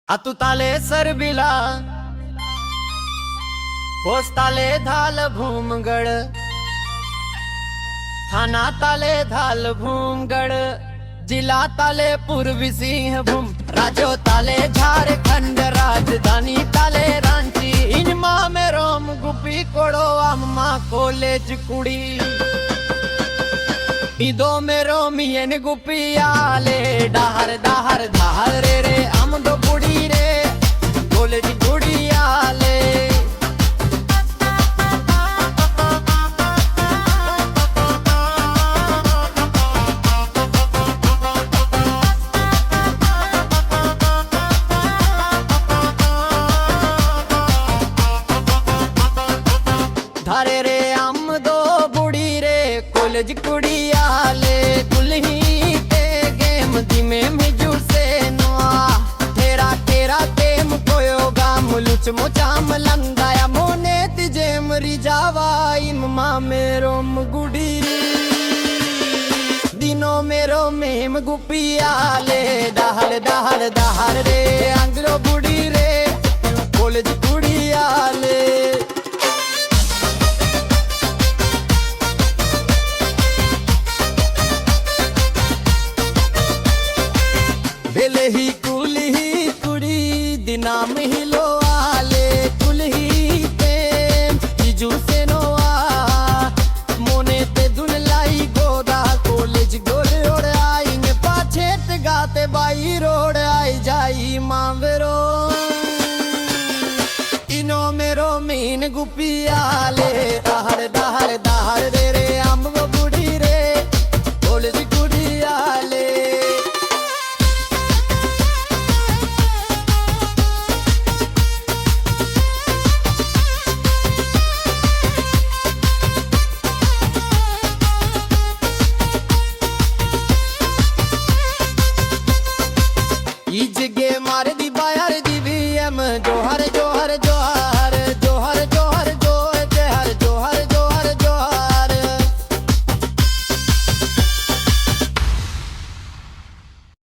आतुताले सरबिला पोस्ताले धाल भूमगड थाना ताले धाल भूमगड जिला ताले पूर्वी सिंहभूम राज्यो ताले झारखंड राजधानी ताले रांची इनमा में रोम गुपी कोड़ो अम्मा कॉलेज कुड़ी इदो में रोमियन गुपी आले डाहर डाहर धार रे हम दो बुड़ी रे कॉलेज कुड़ी आले धारे रे हम दो बुड़ी रे कॉलेज कुड़ी आले कुलही ते गेम दिमे मिजू से नोआ तेरा तेरा तेम कोयो गाम लुच मोचाम लंगाया मोने तिजे मरी जावा इम्मा मेरो गुड़ी दिनों मेरो मेम गुपी आले दाहल दाहल दाहर रे अंगलो बुड़ी रे कॉलेज कुड़ी आले बेले ही कुड़ी दिना मिलो आले कुलही प्रेम जीजू से नोआ मोने ते दुन लाई गोदा कॉलेज गोल ओड़ आईंगे पाछे ते गाते बाई रोड आई जाई मावेरो इनो मेरो मीन गुपी आले दाहर दाहर दाहर रे रे हम वो बुढ़ी रे कॉलेज कुड़ी आले जगे मारे दी